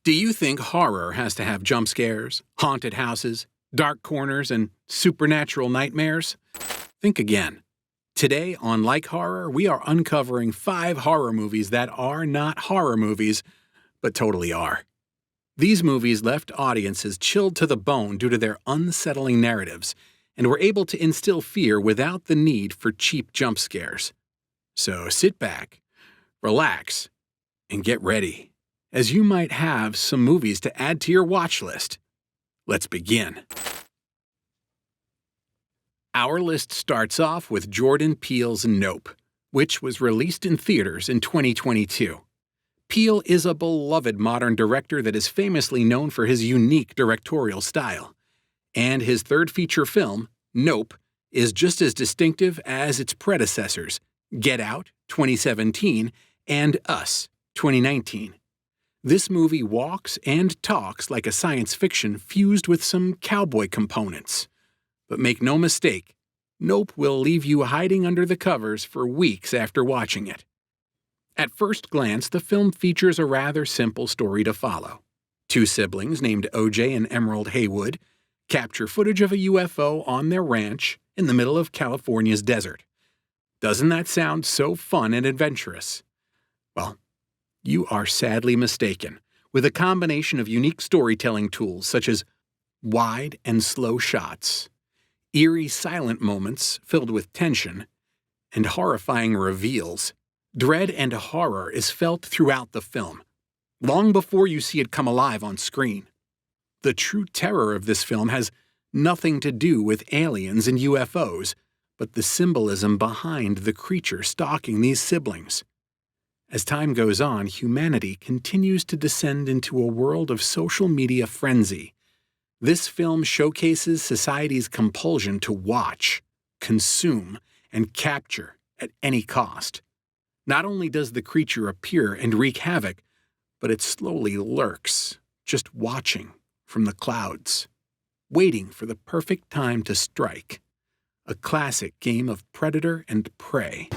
Do you think horror has to have jump scares, haunted houses, dark corners, and supernatural nightmares? Think again. Today on Like Horror, we are uncovering 5 horror movies that are not horror movies, but totally are. These movies left audiences chilled to the bone due to their unsettling narratives, and were able to instill fear without the need for cheap jump scares. So sit back, relax, and get ready, as you might have some movies to add to your watch list. Let's begin. Our list starts off with Jordan Peele's Nope, which was released in theaters in 2022. Peele is a beloved modern director that is famously known for his unique directorial style, and his third feature film, Nope, is just as distinctive as its predecessors, Get Out, 2017, and Us, 2019. This movie walks and talks like a science fiction fused with some cowboy components. But make no mistake, Nope will leave you hiding under the covers for weeks after watching it. At first glance, the film features a rather simple story to follow. 2 siblings named OJ and Emerald Haywood capture footage of a UFO on their ranch in the middle of California's desert. Doesn't that sound so fun and adventurous? Well, you are sadly mistaken. With a combination of unique storytelling tools such as wide and slow shots, eerie silent moments filled with tension, and horrifying reveals, dread and horror is felt throughout the film, long before you see it come alive on screen. The true terror of this film has nothing to do with aliens and UFOs, but the symbolism behind the creature stalking these siblings. As time goes on, humanity continues to descend into a world of social media frenzy. This film showcases society's compulsion to watch, consume, and capture at any cost. Not only does the creature appear and wreak havoc, but it slowly lurks, just watching from the clouds, waiting for the perfect time to strike. A classic game of predator and prey.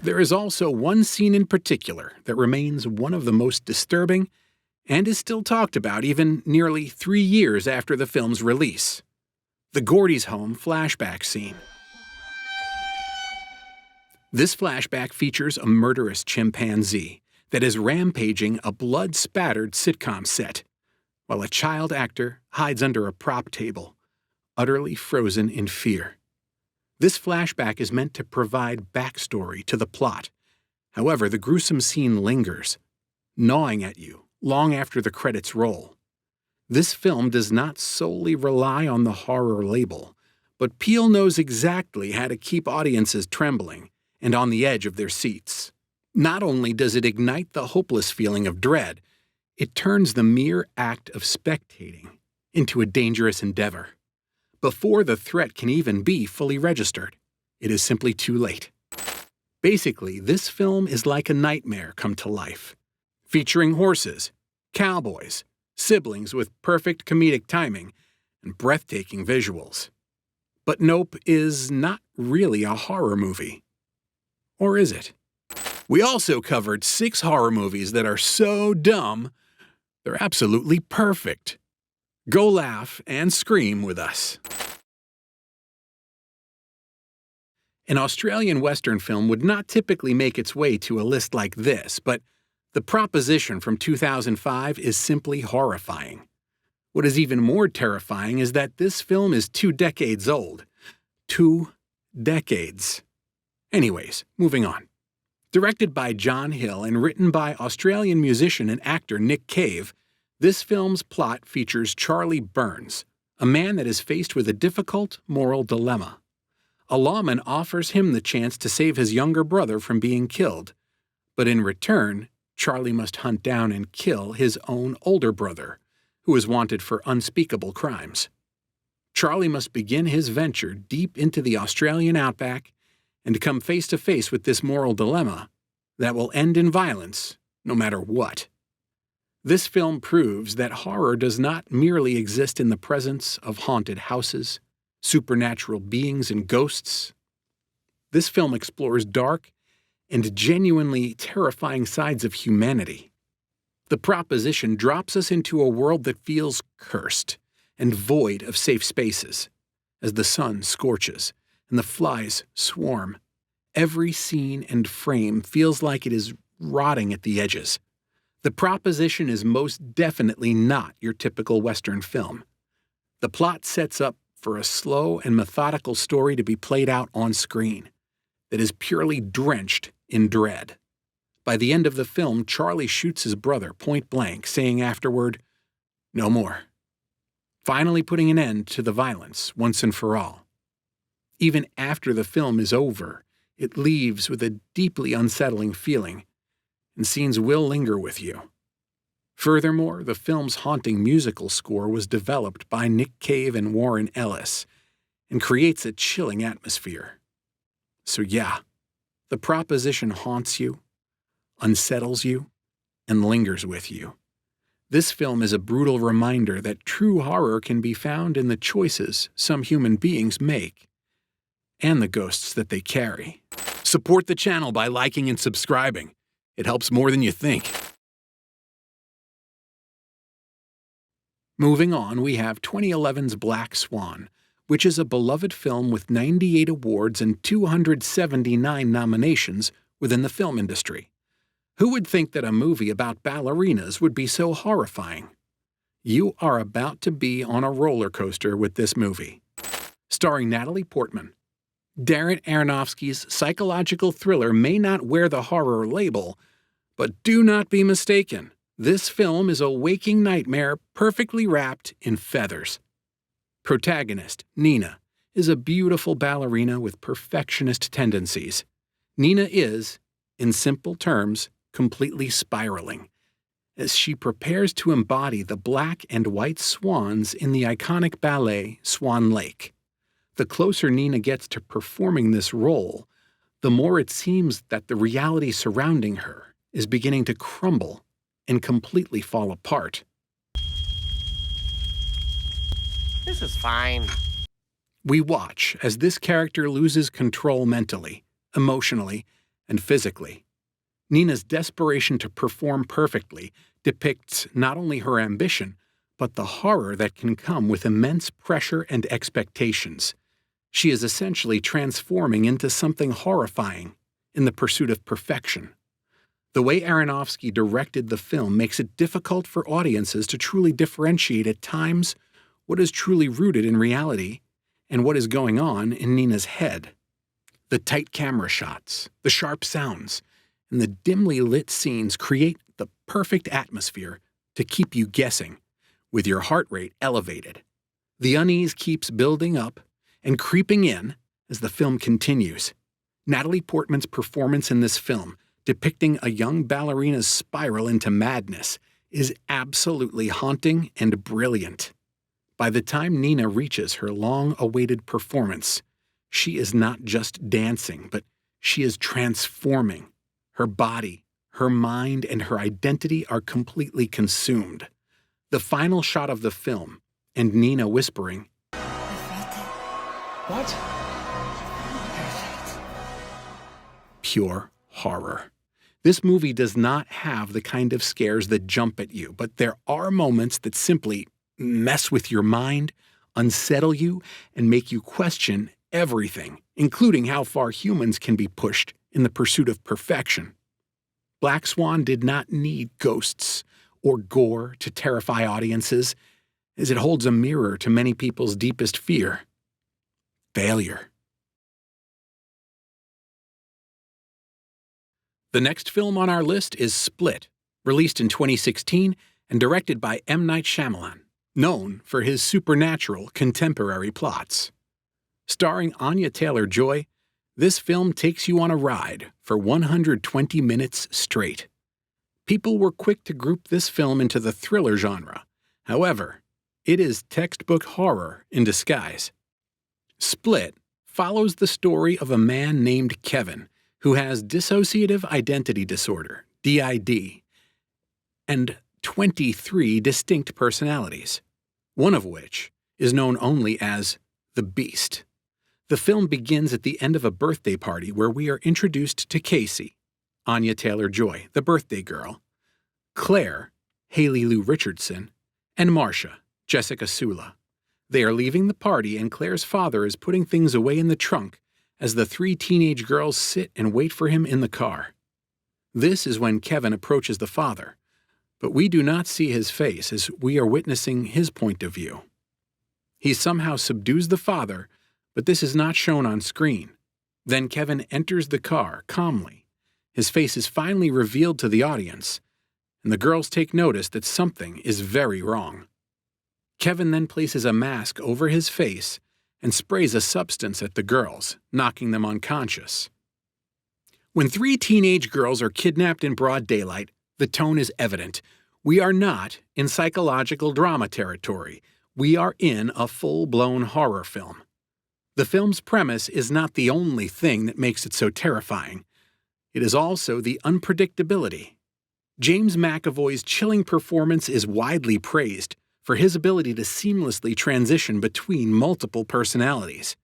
There is also one scene in particular that remains one of the most disturbing and is still talked about even nearly 3 years after the film's release. The Gordy's home flashback scene. This flashback features a murderous chimpanzee that is rampaging a blood-spattered sitcom set, while a child actor hides under a prop table, utterly frozen in fear. This flashback is meant to provide backstory to the plot. However, the gruesome scene lingers, gnawing at you long after the credits roll. This film does not solely rely on the horror label, but Peele knows exactly how to keep audiences trembling and on the edge of their seats. Not only does it ignite the hopeless feeling of dread, it turns the mere act of spectating into a dangerous endeavor. Before the threat can even be fully registered, it is simply too late. Basically, this film is like a nightmare come to life, featuring horses, cowboys, siblings with perfect comedic timing, and breathtaking visuals. But Nope is not really a horror movie. Or is it? We also covered 6 horror movies that are so dumb, they're absolutely perfect. Go laugh and scream with us. An Australian Western film would not typically make its way to a list like this, but The Proposition from 2005 is simply horrifying. What is even more terrifying is that this film is 2 decades old. 2 decades. Anyways, moving on. Directed by John Hill and written by Australian musician and actor Nick Cave, this film's plot features Charlie Burns, a man that is faced with a difficult moral dilemma. A lawman offers him the chance to save his younger brother from being killed, but in return, Charlie must hunt down and kill his own older brother, who is wanted for unspeakable crimes. Charlie must begin his venture deep into the Australian outback and come face to face with this moral dilemma that will end in violence no matter what. This film proves that horror does not merely exist in the presence of haunted houses, supernatural beings, and ghosts. This film explores dark and genuinely terrifying sides of humanity, The proposition drops us into a world that feels cursed and void of safe spaces. As the sun scorches and the flies swarm, every scene and frame feels like it is rotting at the edges. The proposition is most definitely not your typical Western film. The plot sets up for a slow and methodical story to be played out on screen that is purely drenched in dread. By the end of the film, Charlie shoots his brother point blank, saying afterward, "No more," finally putting an end to the violence once and for all. Even after the film is over, it leaves with a deeply unsettling feeling, and scenes will linger with you. Furthermore, the film's haunting musical score was developed by Nick Cave and Warren Ellis and creates a chilling atmosphere. So yeah, the proposition haunts you, unsettles you, and lingers with you. This film is a brutal reminder that true horror can be found in the choices some human beings make, and the ghosts that they carry. Support the channel by liking and subscribing. It helps more than you think. Moving on, we have 2011's Black Swan, which is a beloved film with 98 awards and 279 nominations within the film industry. Who would think that a movie about ballerinas would be so horrifying? You are about to be on a roller coaster with this movie. Starring Natalie Portman, Darren Aronofsky's psychological thriller may not wear the horror label, but do not be mistaken. This film is a waking nightmare perfectly wrapped in feathers. Protagonist, Nina, is a beautiful ballerina with perfectionist tendencies. Nina is, in simple terms, completely spiraling, as she prepares to embody the black and white swans in the iconic ballet Swan Lake. The closer Nina gets to performing this role, the more it seems that the reality surrounding her is beginning to crumble and completely fall apart. This is fine. We watch as this character loses control mentally, emotionally, and physically. Nina's desperation to perform perfectly depicts not only her ambition, but the horror that can come with immense pressure and expectations. She is essentially transforming into something horrifying in the pursuit of perfection. The way Aronofsky directed the film makes it difficult for audiences to truly differentiate at times what is truly rooted in reality and what is going on in Nina's head. The tight camera shots, the sharp sounds, and the dimly lit scenes create the perfect atmosphere to keep you guessing, with your heart rate elevated. The unease keeps building up and creeping in as the film continues. Natalie Portman's performance in this film, depicting a young ballerina's spiral into madness, is absolutely haunting and brilliant. By the time Nina reaches her long-awaited performance, she is not just dancing, but she is transforming. Her body, her mind, and her identity are completely consumed. The final shot of the film, and Nina whispering, What? pure horror. This movie does not have the kind of scares that jump at you, but there are moments that simply mess with your mind, unsettle you, and make you question everything, including how far humans can be pushed in the pursuit of perfection. Black Swan did not need ghosts or gore to terrify audiences, as it holds a mirror to many people's deepest fear: failure. The next film on our list is Split, released in 2016 and directed by M. Night Shyamalan, known for his supernatural contemporary plots. Starring Anya Taylor-Joy, this film takes you on a ride for 120 minutes straight. People were quick to group this film into the thriller genre. However, it is textbook horror in disguise. Split follows the story of a man named Kevin who has dissociative identity disorder, DID, and 23 distinct personalities, one of which is known only as the Beast. The film begins at the end of a birthday party where we are introduced to Casey, Anya Taylor-Joy, the birthday girl, Claire, Haley Lou Richardson, and Marcia, Jessica Sula. They are leaving the party, and Claire's father is putting things away in the trunk as the three teenage girls sit and wait for him in the car. This is when Kevin approaches the father, but we do not see his face as we are witnessing his point of view. He somehow subdues the father, but this is not shown on screen. Then Kevin enters the car calmly. His face is finally revealed to the audience, and the girls take notice that something is very wrong. Kevin then places a mask over his face and sprays a substance at the girls, knocking them unconscious. When three teenage girls are kidnapped in broad daylight, the tone is evident. We are not in psychological drama territory. We are in a full-blown horror film. The film's premise is not the only thing that makes it so terrifying. It is also the unpredictability. James McAvoy's chilling performance is widely praised for his ability to seamlessly transition between multiple personalities.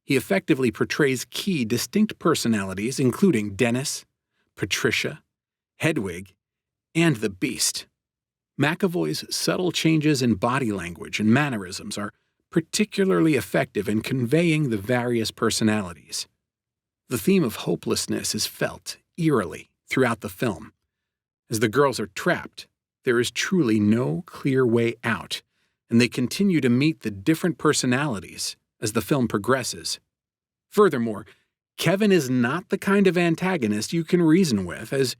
He effectively portrays key distinct personalities including Dennis, Patricia, Hedwig, and the Beast. McAvoy's subtle changes in body language and mannerisms are particularly effective in conveying the various personalities. The theme of hopelessness is felt eerily throughout the film. As the girls are trapped, there is truly no clear way out, and they continue to meet the different personalities as the film progresses. Furthermore, Kevin is not the kind of antagonist you can reason with, as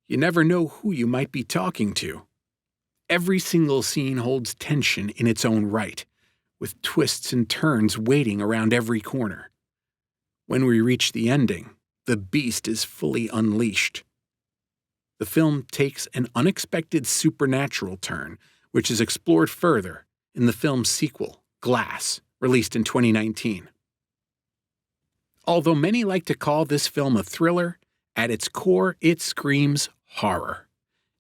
you never know who you might be talking to. Every single scene holds tension in its own right, with twists and turns waiting around every corner. When we reach the ending, the Beast is fully unleashed. The film takes an unexpected supernatural turn, which is explored further in the film's sequel, Glass, released in 2019. Although many like to call this film a thriller, at its core it screams horror.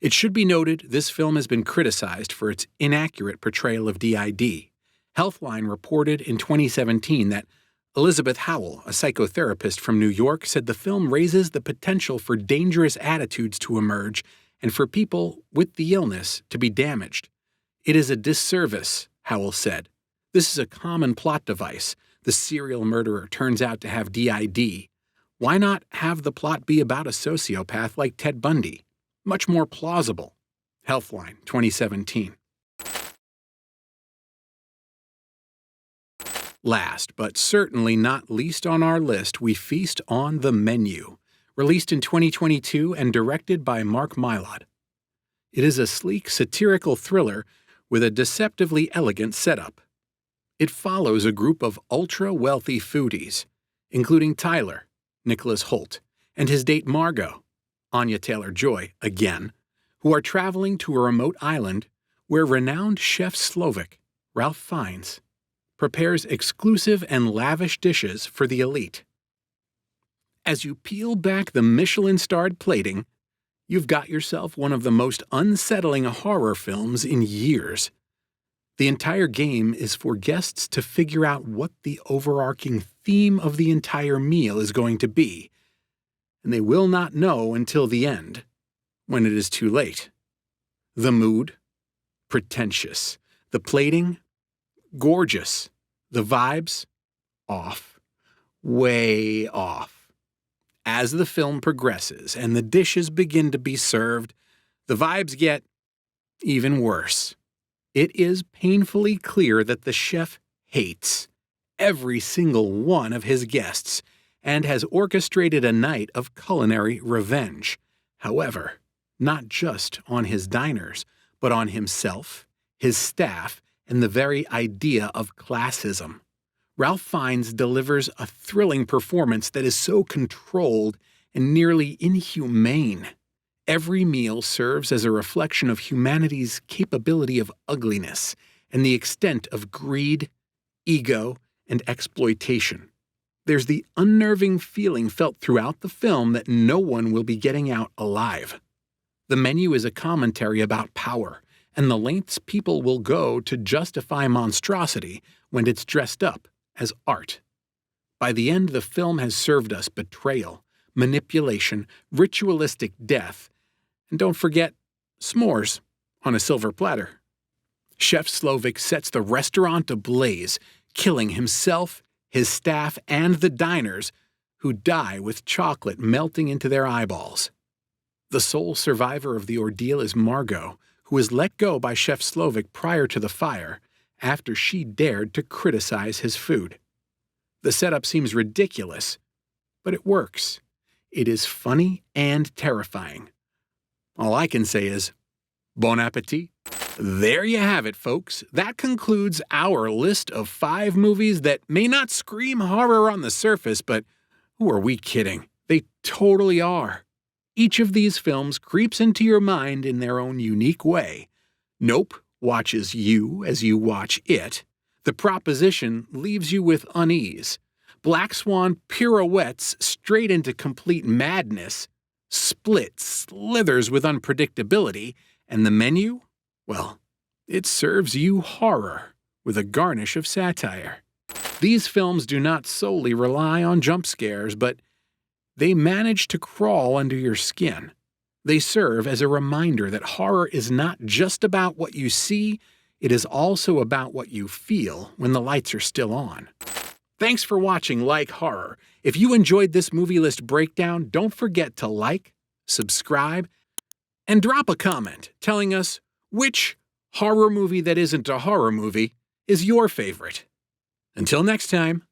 It should be noted this film has been criticized for its inaccurate portrayal of DID. Healthline reported in 2017 that Elizabeth Howell, a psychotherapist from New York, said the film raises the potential for dangerous attitudes to emerge and for people with the illness to be damaged. It is a disservice, Howell said. This is a common plot device. The serial murderer turns out to have DID. Why not have the plot be about a sociopath like Ted Bundy? Much more plausible. Healthline, 2017. Last, but certainly not least on our list, we feast on The Menu, released in 2022 and directed by Mark Mylod. It is a sleek, satirical thriller with a deceptively elegant setup. It follows a group of ultra-wealthy foodies, including Tyler, Nicholas Hoult, and his date Margot, Anya Taylor-Joy, again, who are traveling to a remote island where renowned chef Slovak, Ralph Fiennes, prepares exclusive and lavish dishes for the elite. As you peel back the Michelin-starred plating, you've got yourself one of the most unsettling horror films in years. The entire game is for guests to figure out what the overarching theme of the entire meal is going to be, and they will not know until the end, when it is too late. The mood? Pretentious. The plating? Gorgeous. The vibes? Off. Way off. As the film progresses and the dishes begin to be served, the vibes get even worse. It is painfully clear that the chef hates every single one of his guests and has orchestrated a night of culinary revenge. However, not just on his diners, but on himself, his staff, and the very idea of classism. Ralph Fiennes delivers a thrilling performance that is so controlled and nearly inhumane. Every meal serves as a reflection of humanity's capability of ugliness and the extent of greed, ego, and exploitation. There's the unnerving feeling felt throughout the film that no one will be getting out alive. The Menu is a commentary about power and the lengths people will go to justify monstrosity when it's dressed up as art. By the end, the film has served us betrayal, manipulation, ritualistic death, and don't forget, s'mores on a silver platter. Chef Slovik sets the restaurant ablaze, killing himself, his staff, and the diners, who die with chocolate melting into their eyeballs. The sole survivor of the ordeal is Margot, who was let go by Chef Slovik prior to the fire, after she dared to criticize his food. The setup seems ridiculous, but it works. It is funny and terrifying. All I can say is, bon appetit. There you have it, folks. That concludes our list of 5 movies that may not scream horror on the surface, but who are we kidding? They totally are. Each of these films creeps into your mind in their own unique way. Nope watches you as you watch it. The Proposition leaves you with unease. Black Swan pirouettes straight into complete madness. Split slithers with unpredictability. And the Menu? Well, it serves you horror with a garnish of satire. These films do not solely rely on jump scares, but they manage to crawl under your skin. They serve as a reminder that horror is not just about what you see, it is also about what you feel when the lights are still on. Thanks for watching Like Horror. If you enjoyed this movie list breakdown, don't forget to like, subscribe, and drop a comment telling us which horror movie that isn't a horror movie is your favorite. Until next time.